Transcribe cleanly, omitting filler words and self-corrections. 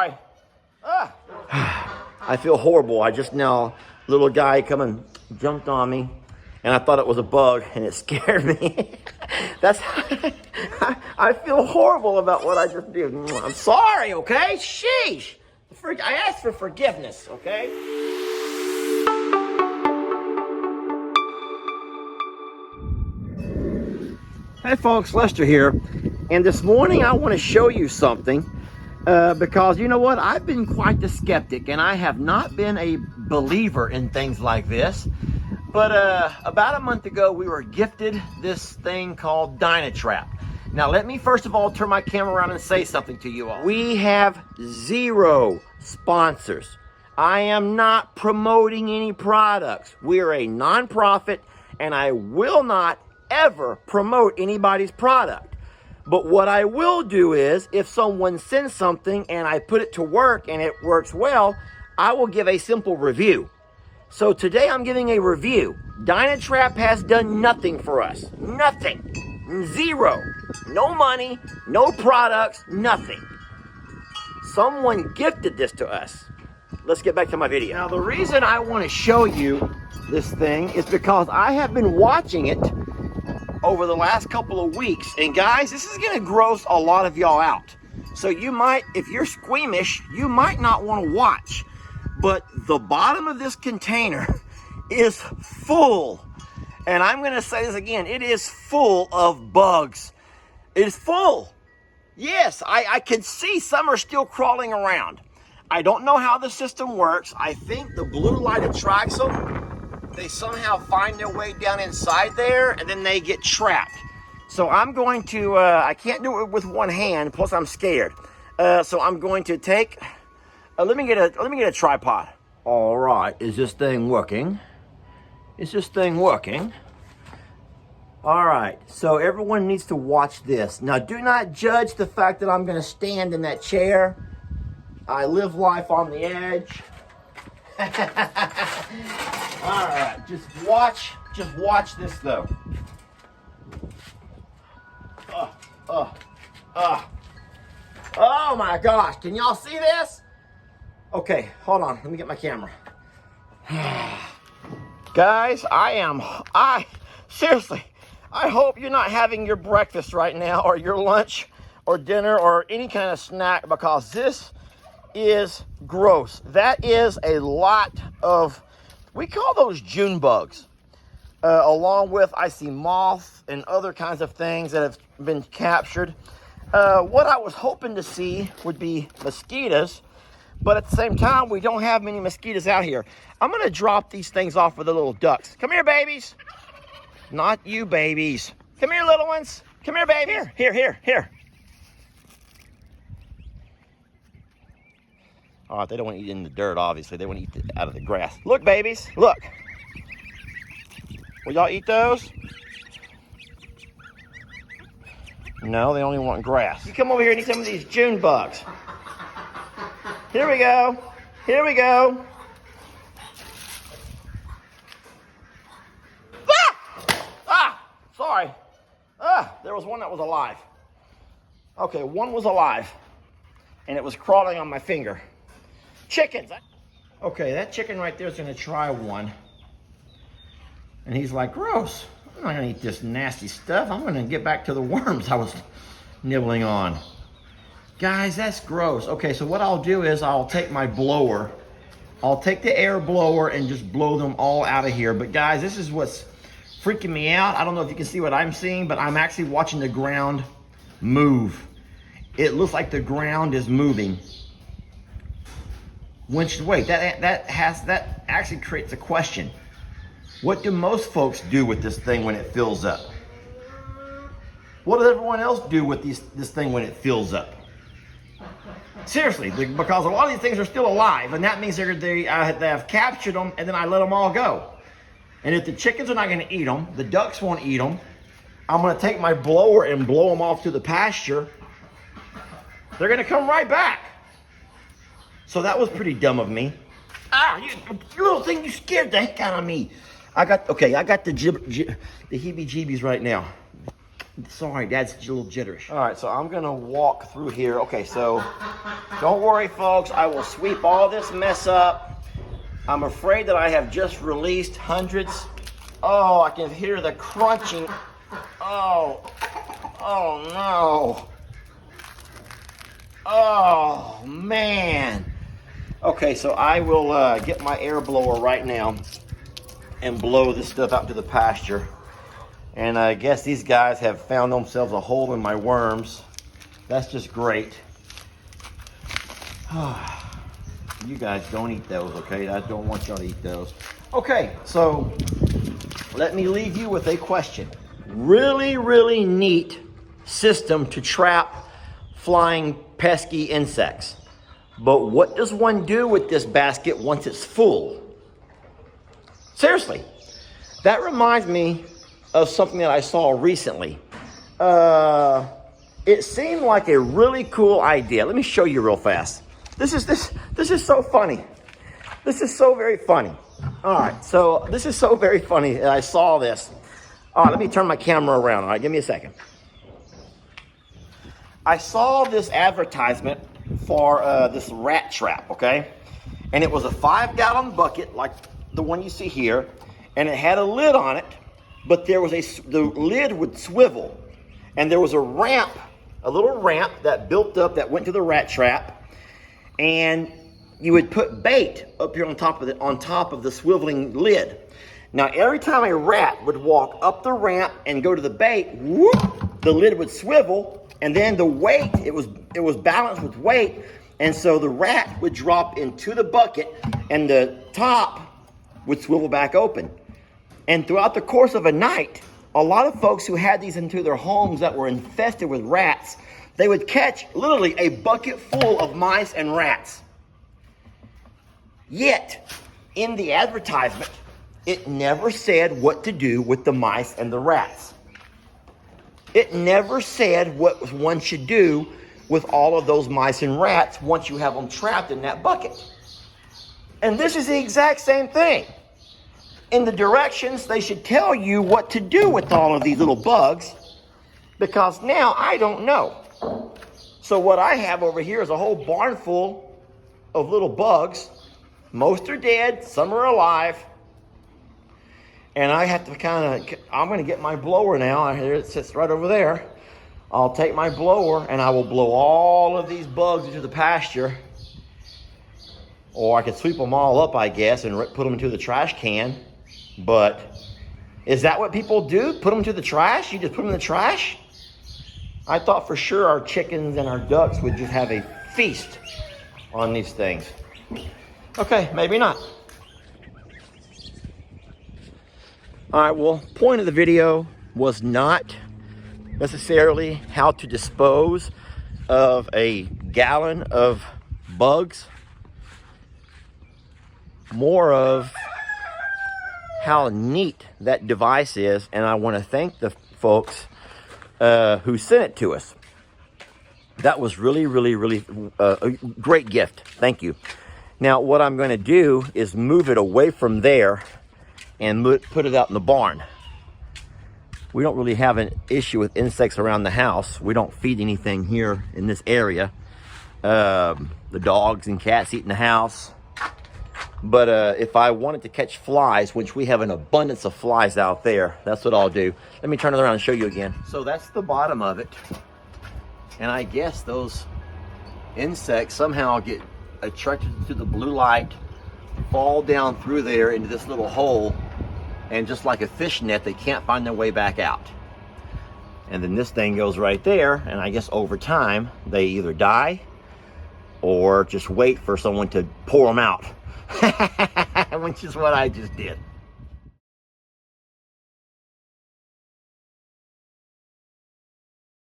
sorry. I feel horrible. I just now, little guy come and jumped on me, and I thought it was a bug, and it scared me. I feel horrible about what I just did. I'm sorry, okay? Sheesh. I asked for forgiveness, okay? Hey folks, Lester here. And this morning I want to show you something because you know what? I've been quite the skeptic, and I have not been a believer in things like this. But about a month ago, we were gifted this thing called Dynatrap. Now, let me first of all turn my camera around and say something to you all. We have 0 sponsors. I am not promoting any products. We're a nonprofit, and I will not ever promote anybody's product. But what I will do is, if someone sends something and I put it to work and it works well, I will give a simple review. So today I'm giving a review. Dynatrap has done nothing for us. Nothing. 0. No money, no products, nothing. Someone gifted this to us. Let's get back to my video. Now the reason I want to show you this thing is because I have been watching it over the last couple of weeks. And guys, this is going to gross a lot of y'all out. So you might, if you're squeamish, you might not want to watch. But the bottom of this container is full. And I'm going to say this again. It is full of bugs. It is full. Yes, I can see some are still crawling around. I don't know how the system works. I think the blue light attracts them. They somehow find their way down inside there, and then they get trapped. So I'm going to, I can't do it with one hand, plus I'm scared. So I'm going to take, let me get a tripod. All right, is this thing working? Is this thing working? All right, so everyone needs to watch this. Now, do not judge the fact that I'm going to stand in that chair. I live life on the edge. All right, just watch this though. Oh my gosh, can y'all see this? Okay, hold on, let me get my camera. Guys, seriously, I hope you're not having your breakfast right now, or your lunch, or dinner, or any kind of snack, because this is gross. That is a lot of, we call those June bugs, along with, I see moths and other kinds of things that have been captured. What I was hoping to see would be mosquitoes, but at the same time, we don't have many mosquitoes out here. I'm gonna drop these things off with the little ducks. Come here, babies. Not you, babies. Come here, little ones. Come here, baby. Here. All right, they don't want to eat in the dirt, obviously. They want to eat out of the grass. Look, babies, look. Will y'all eat those? No, they only want grass. You come over here and eat some of these June bugs. Here we go. Sorry. There was one that was alive. Okay, one was alive, and it was crawling on my finger. Chickens. Okay, that chicken right there is going to try one. And he's like, gross. I'm not going to eat this nasty stuff. I'm going to get back to the worms I was nibbling on. Guys, that's gross. Okay, so what I'll do is I'll take my blower. I'll take the air blower and just blow them all out of here. But guys, this is what's freaking me out. I don't know if you can see what I'm seeing, but I'm actually watching the ground move. It looks like the ground is moving. Wait, that actually creates a question. What do most folks do with this thing when it fills up? What does everyone else do with this thing when it fills up? Seriously, because a lot of these things are still alive, and that means they have captured them, and then I let them all go. And if the chickens are not going to eat them, the ducks won't eat them, I'm going to take my blower and blow them off to the pasture. They're going to come right back. So that was pretty dumb of me. You little thing, you scared the heck out of me. I got the heebie-jeebies right now. Sorry, Dad's a little jitterish. All right, so I'm gonna walk through here. Okay, so don't worry, folks. I will sweep all this mess up. I'm afraid that I have just released hundreds. Oh, I can hear the crunching. Oh no. Oh, man. Okay, so I will get my air blower right now and blow this stuff out to the pasture. And I guess these guys have found themselves a hole in my worms. That's just great. You guys don't eat those, okay? I don't want y'all to eat those. Okay, so let me leave you with a question. Really, really neat system to trap flying pesky insects. But what does one do with this basket once it's full? Seriously, that reminds me of something that I saw recently. It seemed like a really cool idea. Let me show you real fast. This is so funny. This is so very funny. All right, so this is so very funny that I saw this. All right, let me turn my camera around. All right, give me a second. I saw this advertisement for this rat trap, okay? And it was a 5-gallon bucket like the one you see here, and it had a lid on it, but there was the lid would swivel, and there was a ramp, a little ramp that built up that went to the rat trap, and you would put bait up here on top of the swiveling lid. Now, every time a rat would walk up the ramp and go to the bait, whoop, the lid would swivel, and then the weight, it was balanced with weight, and so the rat would drop into the bucket, and the top would swivel back open. And throughout the course of a night, a lot of folks who had these into their homes that were infested with rats, they would catch literally a bucket full of mice and rats. Yet, in the advertisement, it never said what to do with the mice and the rats. It never said what one should do with all of those mice and rats once you have them trapped in that bucket. And this is the exact same thing. In the directions, they should tell you what to do with all of these little bugs, because now I don't know. So what I have over here is a whole barn full of little bugs. Most are dead, some are alive. And I have to I'm going to get my blower now. Here it sits right over there. I'll take my blower and I will blow all of these bugs into the pasture. Or I could sweep them all up, I guess, and put them into the trash can. But is that what people do? Put them into the trash? You just put them in the trash? I thought for sure our chickens and our ducks would just have a feast on these things. Okay, maybe not. All right, well, point of the video was not necessarily how to dispose of a gallon of bugs, more of how neat that device is, and I want to thank the folks who sent it to us. That was really, really, really a great gift. Thank you. Now, what I'm going to do is move it away from there and put it out in the barn. We don't really have an issue with insects around the house. We don't feed anything here in this area. The dogs and cats eat in the house. But if I wanted to catch flies, which we have an abundance of flies out there, that's what I'll do. Let me turn it around and show you again. So that's the bottom of it. And I guess those insects somehow get attracted to the blue light, fall down through there into this little hole, and just like a fish net, they can't find their way back out. And then this thing goes right there, and I guess over time, they either die or just wait for someone to pour them out, which is what I just did.